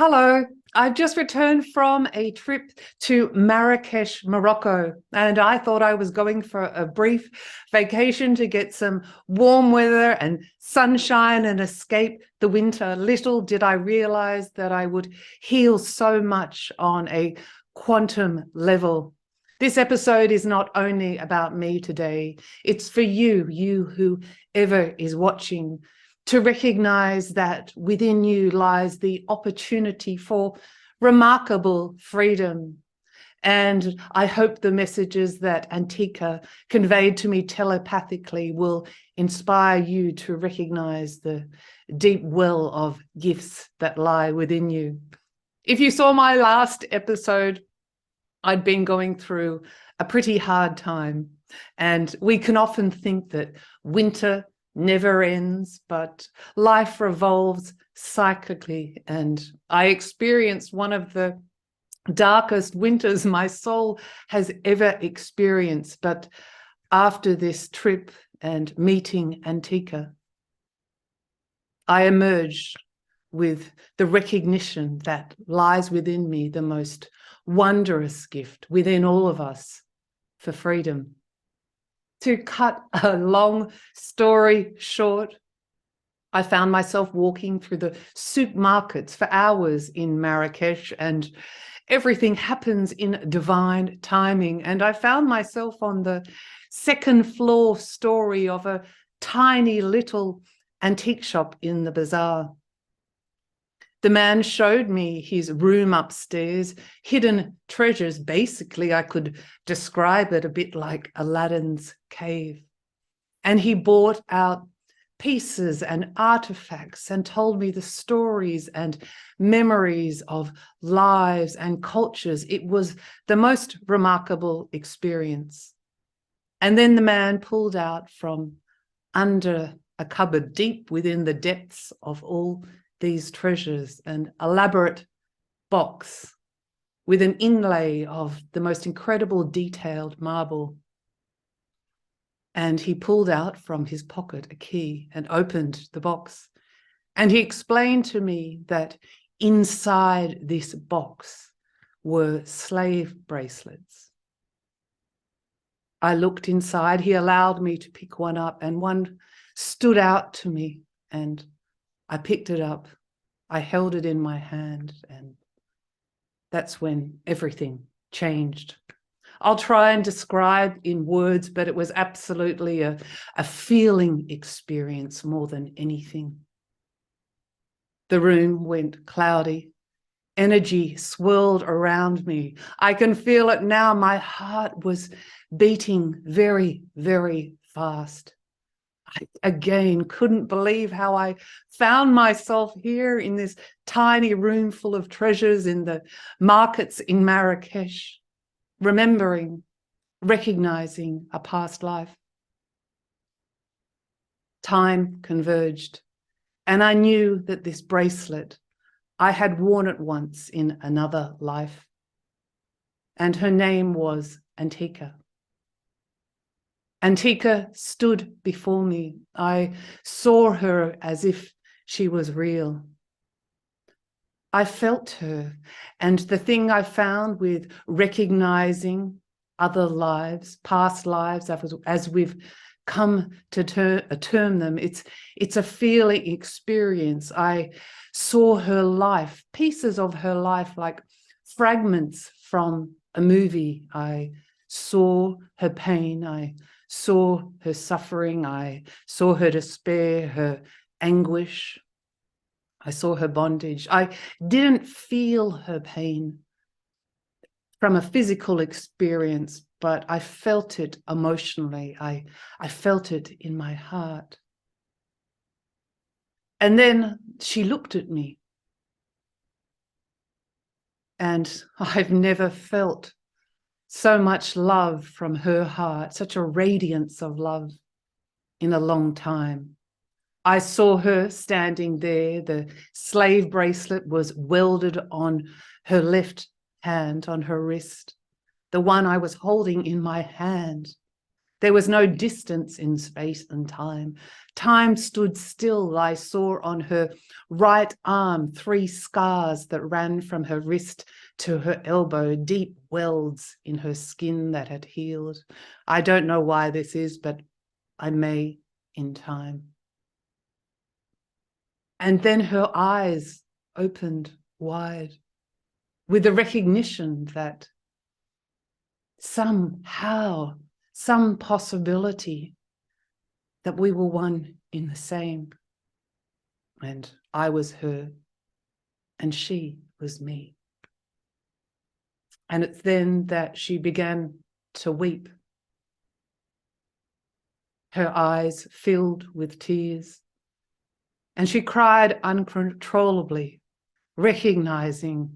Hello, I've just returned from a trip to Marrakesh, Morocco, and I thought I was going for a brief vacation to get some warm weather and sunshine and escape the winter. Little did I realize that I would heal so much on a quantum level. This episode is not only about me today, it's for you whoever is watching, to recognize that within you lies the opportunity for remarkable freedom. And I hope the messages that Antika conveyed to me telepathically will inspire you to recognize the deep well of gifts that lie within you. If you saw my last episode, I'd been going through a pretty hard time, and we can often think that winter never ends, but life revolves cyclically. And I experienced one of the darkest winters my soul has ever experienced. But after this trip and meeting Antika, I emerged with the recognition that lies within me, the most wondrous gift within all of us, for freedom. To cut a long story short, I found myself walking through the supermarkets for hours in Marrakesh, and everything happens in divine timing. And I found myself on the second floor story of a tiny little antique shop in the bazaar. The man showed me his room upstairs, hidden treasures. Basically, I could describe it a bit like Aladdin's cave. And he brought out pieces and artifacts and told me the stories and memories of lives and cultures. It was the most remarkable experience. And then the man pulled out from under a cupboard deep within the depths of all these treasures an elaborate box with an inlay of the most incredible detailed marble. And he pulled out from his pocket a key and opened the box. And he explained to me that inside this box were slave bracelets. I looked inside. He allowed me to pick one up, and one stood out to me, and I picked it up, I held it in my hand, and that's when everything changed. I'll try and describe in words, but it was absolutely a feeling experience more than anything. The room went cloudy. Energy swirled around me. I can feel it now. My heart was beating very, very fast. I, again, couldn't believe how I found myself here in this tiny room full of treasures in the markets in Marrakesh, remembering, recognizing a past life. Time converged, and I knew that this bracelet, I had worn it once in another life, and her name was Antika. Antika stood before me. I saw her as if she was real. I felt her, and the thing I found with recognizing other lives, past lives, as we've come to term them, it's a feeling experience. I saw her life, pieces of her life, like fragments from a movie. I saw her pain. I saw her suffering. I saw her despair, her anguish. I saw her bondage. I didn't feel her pain from a physical experience, but I felt it emotionally. I felt it in my heart. And then she looked at me, and I've never felt so much love from her heart, such a radiance of love in a long time. I saw her standing there. The slave bracelet was welded on her left hand, on her wrist, the one I was holding in my hand. There was no distance in space and time. Time stood still. I saw on her right arm 3 scars that ran from her wrist to her elbow, deep welds in her skin that had healed. I don't know why this is, but I may in time. And then her eyes opened wide with the recognition that somehow, some possibility that we were one in the same. And I was her and she was me. And it's then that she began to weep. Her eyes filled with tears. And she cried uncontrollably, recognizing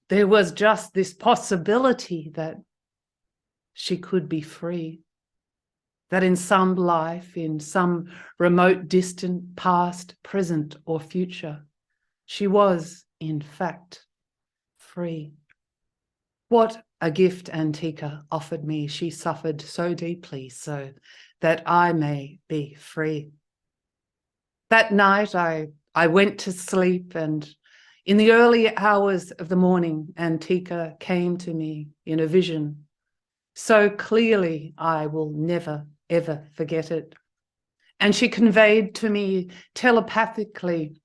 there was just this possibility that she could be free, that in some life, in some remote, distant past, present, or future, she was, in fact, free. What a gift Antika offered me. She suffered so deeply so that I may be free. That night I went to sleep, and in the early hours of the morning, Antika came to me in a vision. So clearly, I will never, ever forget it. And she conveyed to me telepathically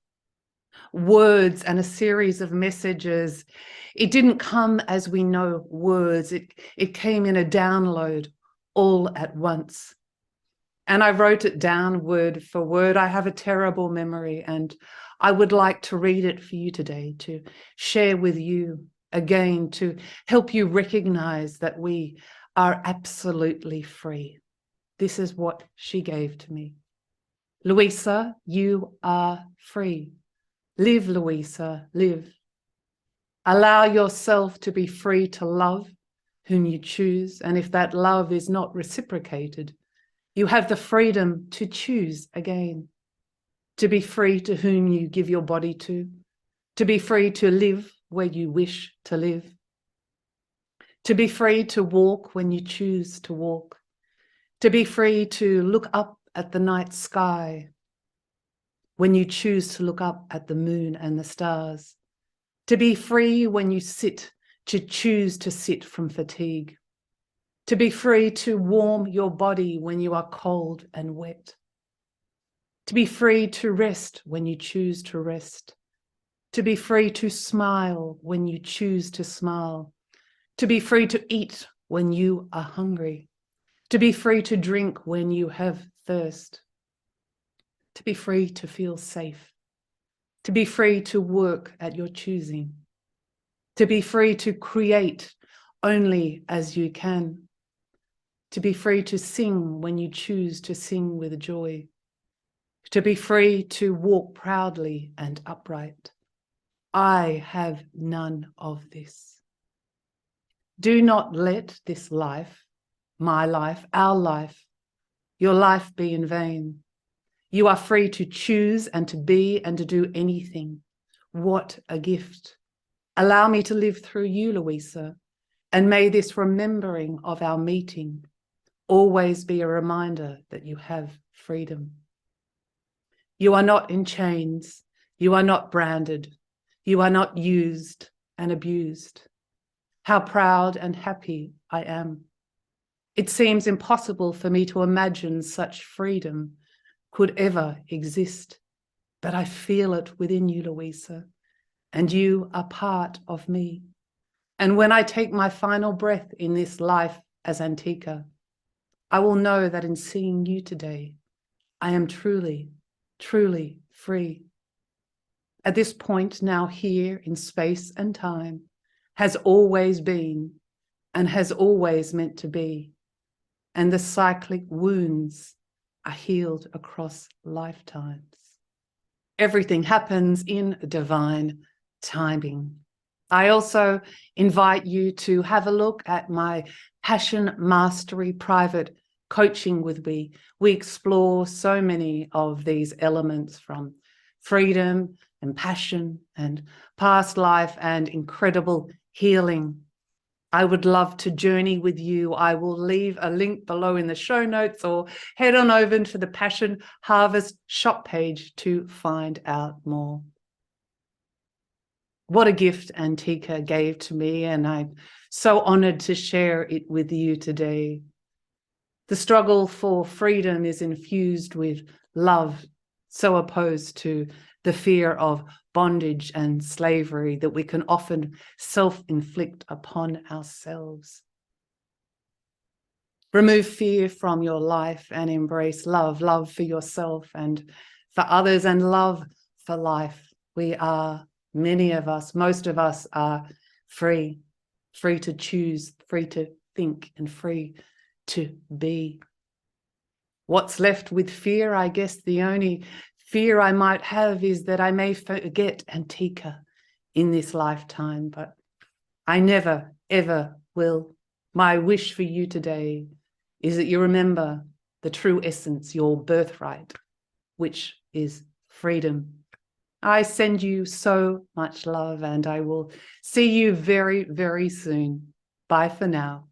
words and a series of messages. It didn't come as we know words. It came in a download all at once. And I wrote it down word for word. I have a terrible memory, and I would like to read it for you today, to share with you again, to help you recognize that we are absolutely free. This is what she gave to me. Luisa, you are free. Live, Luisa, live. Allow yourself to be free to love whom you choose, and if that love is not reciprocated, you have the freedom to choose again, to be free to whom you give your body to be free to live where you wish to live, to be free to walk when you choose to walk, to be free to look up at the night sky when you choose to look up at the moon and the stars, to be free when you sit, to choose to sit from fatigue, to be free to warm your body when you are cold and wet, to be free to rest when you choose to rest, to be free to smile when you choose to smile, to be free to eat when you are hungry, to be free to drink when you have thirst, to be free to feel safe, to be free to work at your choosing, to be free to create only as you can, to be free to sing when you choose to sing with joy, to be free to walk proudly and upright. I have none of this. Do not let this life, my life, our life, your life be in vain. You are free to choose and to be and to do anything. What a gift. Allow me to live through you, Luisa, and may this remembering of our meeting always be a reminder that you have freedom. You are not in chains. You are not branded. You are not used and abused. How proud and happy I am. It seems impossible for me to imagine such freedom could ever exist, but I feel it within you, Luisa, and you are part of me. And when I take my final breath in this life as Antika, I will know that in seeing you today, I am truly, truly free. At this point now here in space and time has always been and has always meant to be. And the cyclic wounds are healed across lifetimes. Everything happens in divine timing. I also invite you to have a look at my Passion Mastery private coaching with me. We explore so many of these elements from freedom and passion and past life and incredible healing. I would love to journey with you. I will leave a link below in the show notes, or head on over to the Passion Harvest shop page to find out more. What a gift Antika gave to me, and I'm so honored to share it with you today. The struggle for freedom is infused with love, so opposed to the fear of bondage and slavery that we can often self-inflict upon ourselves. Remove fear from your life and embrace love, love for yourself and for others, and love for life. We are, many of us, most of us are free to choose, free to think, and free to be. What's left with fear? I guess the only fear I might have is that I may forget Antika in this lifetime, but I never, ever will. My wish for you today is that you remember the true essence, your birthright, which is freedom. I send you so much love, and I will see you very, very soon. Bye for now.